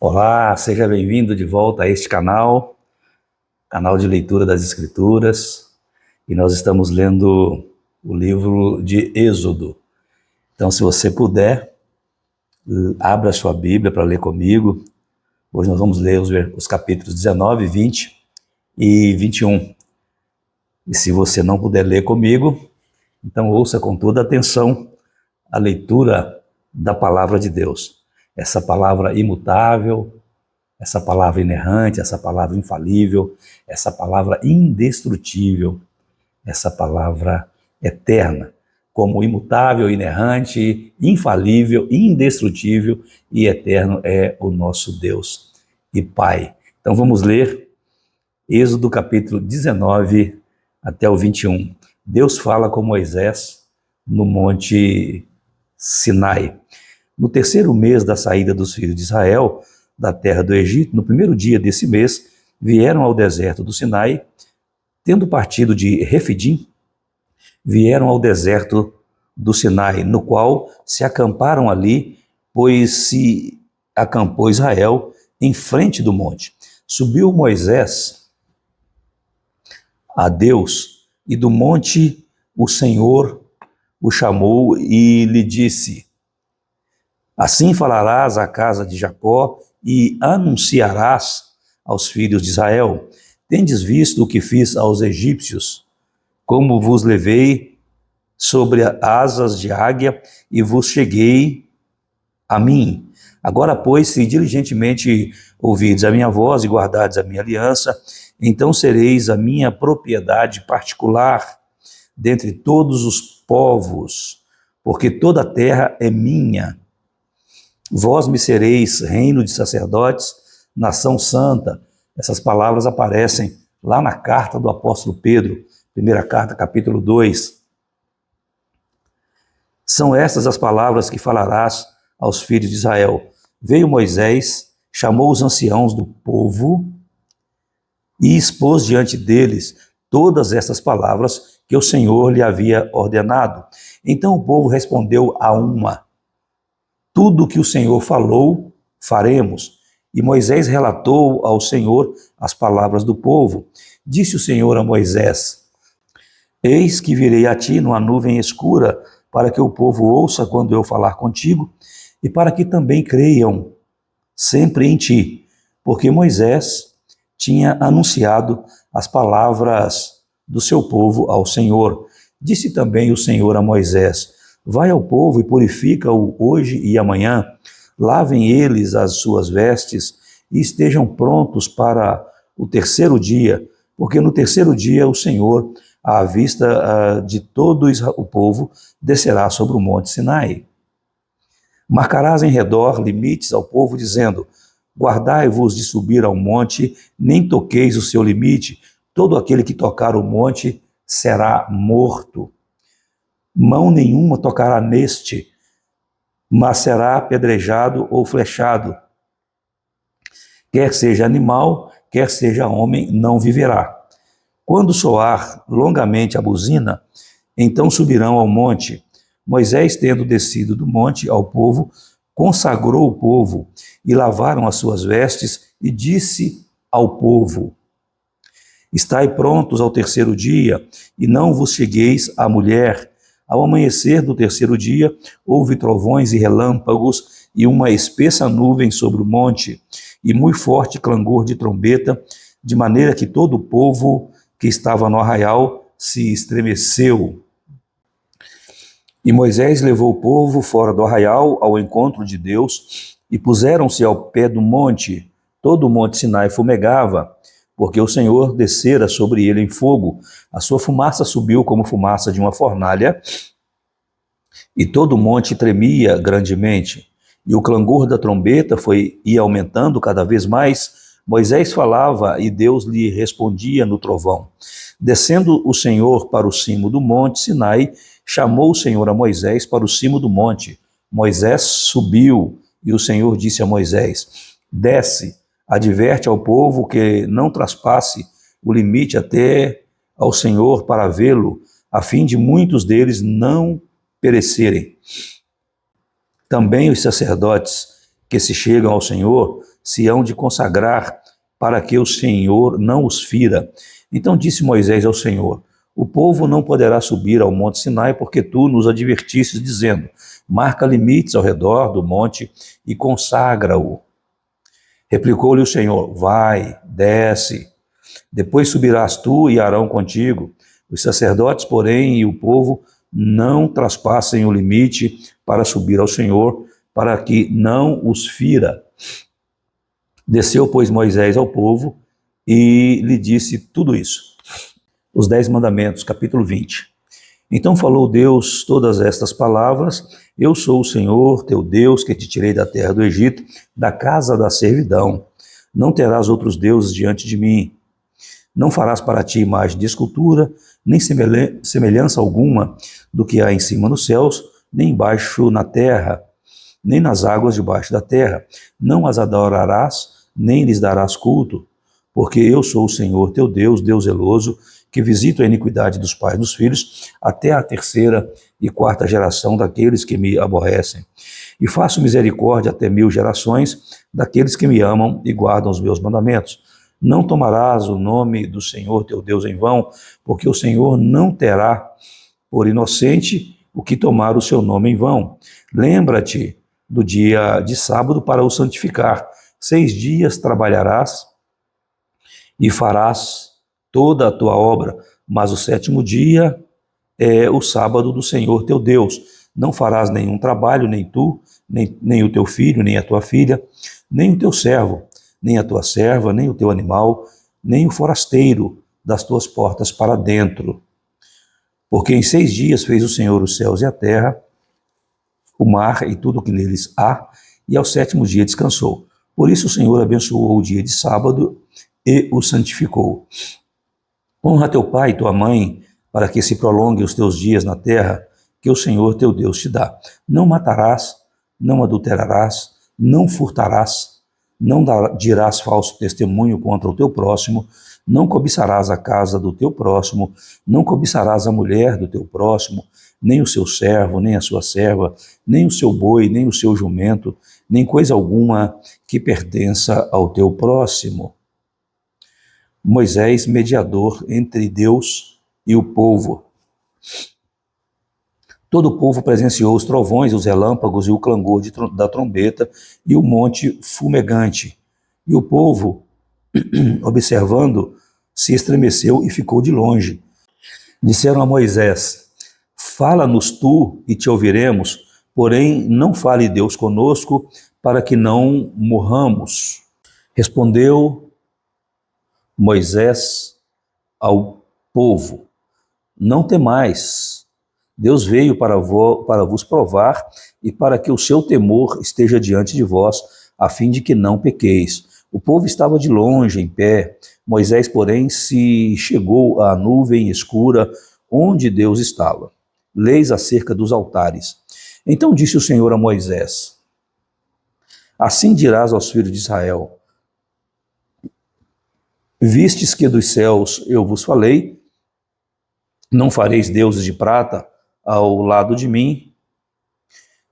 Olá, seja bem-vindo de volta a este canal de leitura das Escrituras, e nós estamos lendo o livro de Êxodo. Então, se você puder, abra sua Bíblia para ler comigo. Hoje nós vamos ler os capítulos 19, 20 e 21. E se você não puder ler comigo, então ouça com toda atenção a leitura da palavra de Deus. Essa palavra imutável, essa palavra inerrante, essa palavra infalível, essa palavra indestrutível, essa palavra eterna, como imutável, inerrante, infalível, indestrutível e eterno é o nosso Deus e Pai. Então vamos ler Êxodo capítulo 19 até o 21. Deus fala com Moisés no Monte Sinai. No terceiro mês da saída dos filhos de Israel da terra do Egito, no primeiro dia desse mês, vieram ao deserto do Sinai, tendo partido de Refidim, vieram ao deserto do Sinai, no qual se acamparam ali, pois se acampou Israel em frente do monte. Subiu Moisés a Deus, e do monte o Senhor o chamou e lhe disse: assim falarás à casa de Jacó e anunciarás aos filhos de Israel: tendes visto o que fiz aos egípcios, como vos levei sobre asas de águia e vos cheguei a mim. Agora, pois, se diligentemente ouvirdes a minha voz e guardardes a minha aliança, então sereis a minha propriedade particular dentre todos os povos, porque toda a terra é minha. Vós me sereis reino de sacerdotes, nação santa. Essas palavras aparecem lá na carta do apóstolo Pedro, primeira carta, capítulo 2. São estas as palavras que falarás aos filhos de Israel. Veio Moisés, chamou os anciãos do povo e expôs diante deles todas essas palavras que o Senhor lhe havia ordenado. Então o povo respondeu a uma: tudo o que o Senhor falou, faremos. E Moisés relatou ao Senhor as palavras do povo. Disse o Senhor a Moisés: eis que virei a ti numa nuvem escura, para que o povo ouça quando eu falar contigo, e para que também creiam sempre em ti. Porque Moisés tinha anunciado as palavras do seu povo ao Senhor. Disse também o Senhor a Moisés: vai ao povo e purifica-o hoje e amanhã, lavem eles as suas vestes e estejam prontos para o terceiro dia, porque no terceiro dia o Senhor, à vista de todo o povo, descerá sobre o monte Sinai. Marcarás em redor limites ao povo, dizendo: guardai-vos de subir ao monte, nem toqueis o seu limite, todo aquele que tocar o monte será morto. Mão nenhuma tocará neste, mas será apedrejado ou flechado. Quer seja animal, quer seja homem, não viverá. Quando soar longamente a buzina, então subirão ao monte. Moisés, tendo descido do monte ao povo, consagrou o povo e lavaram as suas vestes e disse ao povo: estai prontos ao terceiro dia e não vos chegueis à mulher. Ao amanhecer do terceiro dia, houve trovões e relâmpagos e uma espessa nuvem sobre o monte, e muito forte clangor de trombeta, de maneira que todo o povo que estava no arraial se estremeceu. E Moisés levou o povo fora do arraial ao encontro de Deus, e puseram-se ao pé do monte. Todo o monte Sinai fumegava, porque o Senhor descera sobre ele em fogo. A sua fumaça subiu como fumaça de uma fornalha, e todo o monte tremia grandemente. E o clangor da trombeta ia aumentando cada vez mais. Moisés falava e Deus lhe respondia no trovão. Descendo o Senhor para o cimo do monte Sinai, chamou o Senhor a Moisés para o cimo do monte. Moisés subiu, e o Senhor disse a Moisés: desce, adverte ao povo que não traspasse o limite até ao Senhor para vê-lo, a fim de muitos deles não perecerem. Também os sacerdotes que se chegam ao Senhor se hão de consagrar para que o Senhor não os fira. Então disse Moisés ao Senhor: o povo não poderá subir ao monte Sinai, porque tu nos advertistes, dizendo: marca limites ao redor do monte e consagra-o. Replicou-lhe o Senhor: vai, desce. Depois subirás tu e Arão contigo. Os sacerdotes, porém, e o povo não traspassem o limite para subir ao Senhor, para que não os fira. Desceu, pois, Moisés ao povo e lhe disse tudo isso. Os 10 mandamentos, capítulo 20. Então falou Deus todas estas palavras: eu sou o Senhor, teu Deus, que te tirei da terra do Egito, da casa da servidão. Não terás outros deuses diante de mim. Não farás para ti imagem de escultura, nem semelhança alguma do que há em cima nos céus, nem embaixo na terra, nem nas águas debaixo da terra. Não as adorarás, nem lhes darás culto, porque eu sou o Senhor teu Deus, Deus zeloso, que visito a iniquidade dos pais nos filhos, até a 3ª e 4ª geração daqueles que me aborrecem. E faço misericórdia até 1000 gerações daqueles que me amam e guardam os meus mandamentos. Não tomarás o nome do Senhor teu Deus em vão, porque o Senhor não terá por inocente o que tomar o seu nome em vão. Lembra-te do dia de sábado para o santificar. 6 dias trabalharás e farás toda a tua obra, mas o 7º dia é o sábado do Senhor teu Deus. Não farás nenhum trabalho, nem tu, nem o teu filho, nem a tua filha, nem o teu servo, nem a tua serva, nem o teu animal, nem o forasteiro das tuas portas para dentro. Porque em 6 dias fez o Senhor os céus e a terra, o mar e tudo o que neles há, e ao 7º dia descansou. Por isso o Senhor abençoou o dia de sábado e o santificou. Honra teu pai e tua mãe, para que se prolonguem os teus dias na terra, que o Senhor teu Deus te dá. Não matarás, não adulterarás, não furtarás, não dirás falso testemunho contra o teu próximo, não cobiçarás a casa do teu próximo, não cobiçarás a mulher do teu próximo, nem o seu servo, nem a sua serva, nem o seu boi, nem o seu jumento, nem coisa alguma que pertença ao teu próximo. Moisés, mediador entre Deus e o povo. Todo o povo presenciou os trovões, os relâmpagos e o clangor da trombeta e o monte fumegante. E o povo, observando, se estremeceu e ficou de longe. Disseram a Moisés: fala-nos tu e te ouviremos, porém não fale Deus conosco, para que não morramos. Respondeu Moisés ao povo: não temais. Deus veio para vos provar e para que o seu temor esteja diante de vós, a fim de que não pequeis. O povo estava de longe, em pé. Moisés, porém, se chegou à nuvem escura onde Deus estava. Leis acerca dos altares. Então disse o Senhor a Moisés: assim dirás aos filhos de Israel: vistes que dos céus eu vos falei, não fareis deuses de prata ao lado de mim,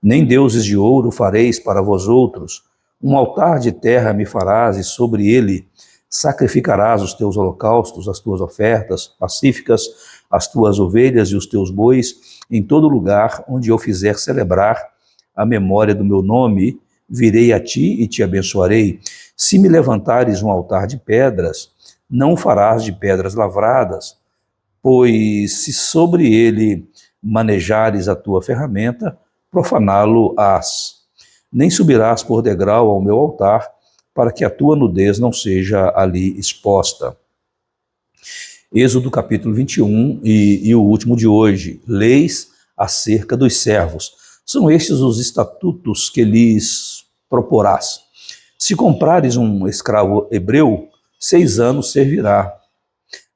nem deuses de ouro fareis para vós outros. Um altar de terra me farás, e sobre ele sacrificarás os teus holocaustos, as tuas ofertas pacíficas, as tuas ovelhas e os teus bois, em todo lugar onde eu fizer celebrar a memória do meu nome, virei a ti e te abençoarei. Se me levantares um altar de pedras, não o farás de pedras lavradas, pois se sobre ele manejares a tua ferramenta, profaná-lo-ás. Nem subirás por degrau ao meu altar, para que a tua nudez não seja ali exposta. Êxodo capítulo 21 e o último de hoje, leis acerca dos servos. São estes os estatutos que lhes proporás. Se comprares um escravo hebreu, 6 anos servirá,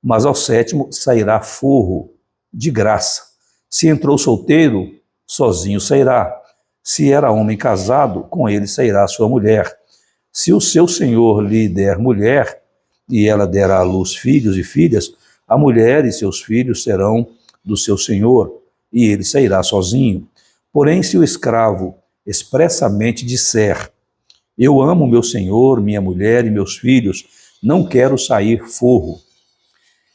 mas ao 7º sairá forro, de graça. Se entrou solteiro, sozinho sairá. Se era homem casado, com ele sairá sua mulher. Se o seu senhor lhe der mulher, e ela der à luz filhos e filhas, a mulher e seus filhos serão do seu senhor, e ele sairá sozinho. Porém, se o escravo expressamente disser: Eu amo meu senhor, minha mulher e meus filhos, não quero sair forro.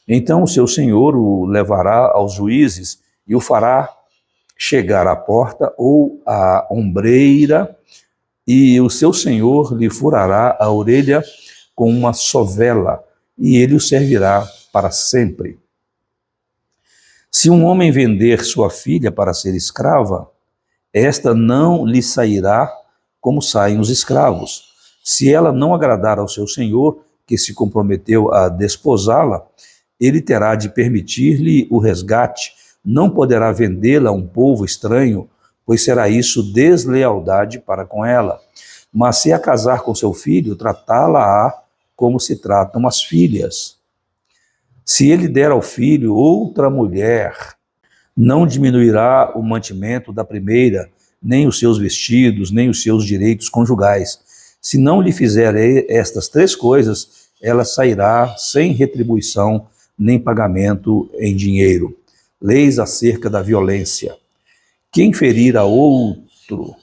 Então o seu senhor o levará aos juízes e o fará chegar à porta ou à ombreira, e o seu senhor lhe furará a orelha com uma sovela, e ele o servirá para sempre. Se um homem vender sua filha para ser escrava, esta não lhe sairá como saem os escravos. Se ela não agradar ao seu senhor, que se comprometeu a desposá-la, ele terá de permitir-lhe o resgate, não poderá vendê-la a um povo estranho, pois será isso deslealdade para com ela. Mas se a casar com seu filho, tratá-la-á como se tratam as filhas. Se ele der ao filho outra mulher, não diminuirá o mantimento da primeira, nem os seus vestidos, nem os seus direitos conjugais. Se não lhe fizer estas três coisas, ela sairá sem retribuição, nem pagamento em dinheiro. Leis acerca da violência. Quem ferir a outro,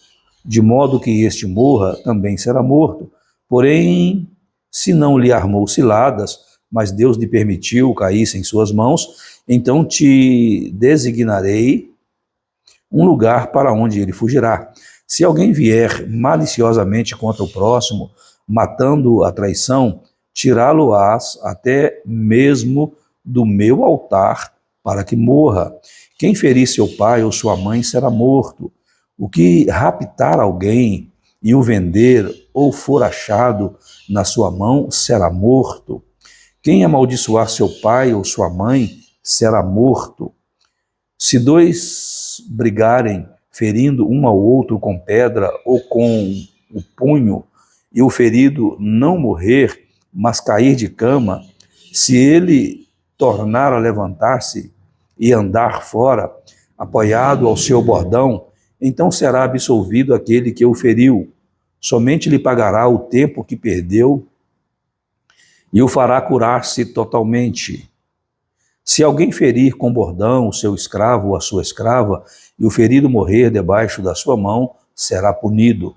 de modo que este morra, também será morto. Porém, se não lhe armou ciladas, mas Deus lhe permitiu caísse em suas mãos, então te designarei um lugar para onde ele fugirá. Se alguém vier maliciosamente contra o próximo, matando a traição, tirá-lo-ás até mesmo do meu altar para que morra. Quem ferir seu pai ou sua mãe será morto. O que raptar alguém e o vender ou for achado na sua mão será morto. Quem amaldiçoar seu pai ou sua mãe será morto. Se dois brigarem, ferindo um ao outro com pedra ou com o punho, e o ferido não morrer, mas cair de cama, se ele tornar a levantar-se e andar fora, apoiado ao seu bordão, então será absolvido aquele que o feriu. Somente lhe pagará o tempo que perdeu e o fará curar-se totalmente. Se alguém ferir com bordão o seu escravo ou a sua escrava, e o ferido morrer debaixo da sua mão, será punido.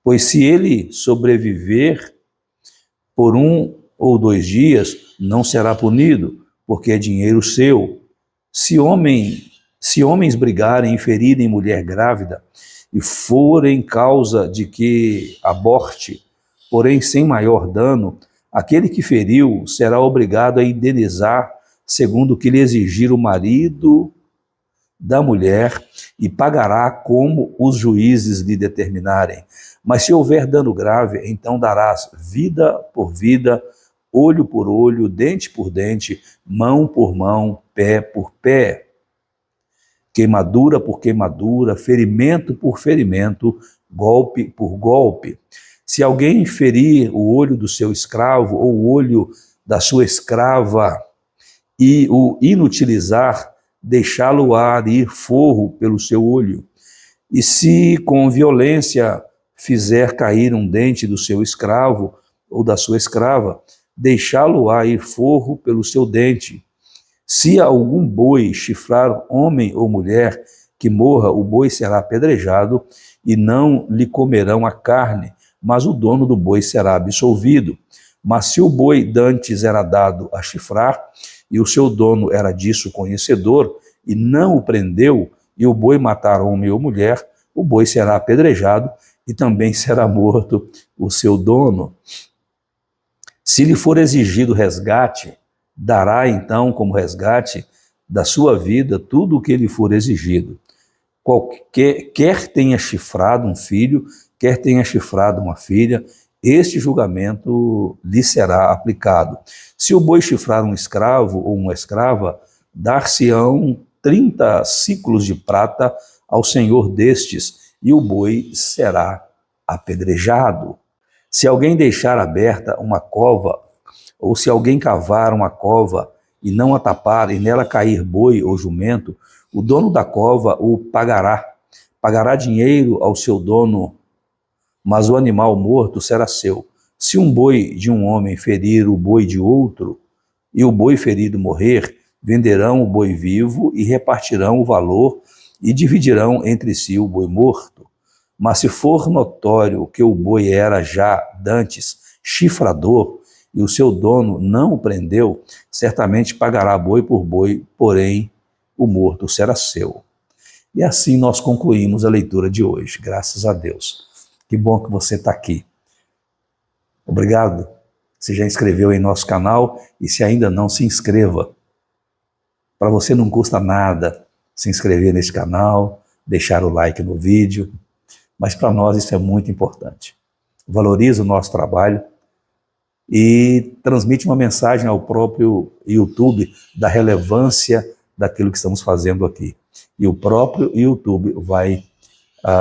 Pois se ele sobreviver por 1 ou 2 dias, não será punido, porque é dinheiro seu. Se homens brigarem e ferirem mulher grávida, e forem causa de que aborte, porém sem maior dano, aquele que feriu será obrigado a indenizar segundo o que lhe exigir o marido da mulher e pagará como os juízes lhe determinarem. Mas se houver dano grave, então darás vida por vida, olho por olho, dente por dente, mão por mão, pé por pé. Queimadura por queimadura, ferimento por ferimento, golpe por golpe. Se alguém ferir o olho do seu escravo ou o olho da sua escrava e o inutilizar, deixá-lo-á ir forro pelo seu olho. E se com violência fizer cair um dente do seu escravo ou da sua escrava, deixá-lo-á ir forro pelo seu dente. Se algum boi chifrar homem ou mulher que morra, o boi será apedrejado e não lhe comerão a carne, mas o dono do boi será absolvido. Mas se o boi dantes era dado a chifrar, e o seu dono era disso conhecedor, e não o prendeu, e o boi matar homem ou mulher, o boi será apedrejado, e também será morto o seu dono. Se lhe for exigido resgate, dará então como resgate da sua vida tudo o que lhe for exigido. Quer tenha chifrado um filho, quer tenha chifrado uma filha, este julgamento lhe será aplicado. Se o boi chifrar um escravo ou uma escrava, dar-se-ão 30 ciclos de prata ao senhor destes, e o boi será apedrejado. Se alguém deixar aberta uma cova, ou se alguém cavar uma cova e não a tapar, e nela cair boi ou jumento, o dono da cova o pagará. Pagará dinheiro ao seu dono, mas o animal morto será seu. Se um boi de um homem ferir o boi de outro, e o boi ferido morrer, venderão o boi vivo e repartirão o valor e dividirão entre si o boi morto. Mas se for notório que o boi era já dantes chifrador, e o seu dono não o prendeu, certamente pagará boi por boi, porém o morto será seu. E assim nós concluímos a leitura de hoje, graças a Deus. Que bom que você está aqui. Obrigado. Se já inscreveu em nosso canal e se ainda não, se inscreva. Para você não custa nada se inscrever nesse canal, deixar o like no vídeo, mas para nós isso é muito importante. Valoriza o nosso trabalho e transmite uma mensagem ao próprio YouTube da relevância daquilo que estamos fazendo aqui. E o próprio YouTube vai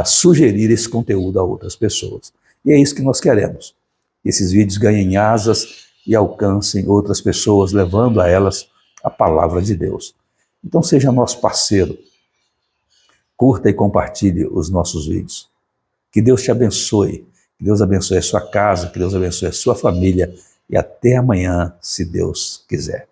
sugerir esse conteúdo a outras pessoas. E é isso que nós queremos. Que esses vídeos ganhem asas e alcancem outras pessoas, levando a elas a palavra de Deus. Então seja nosso parceiro. Curta e compartilhe os nossos vídeos. Que Deus te abençoe. Que Deus abençoe a sua casa, que Deus abençoe a sua família. E até amanhã, se Deus quiser.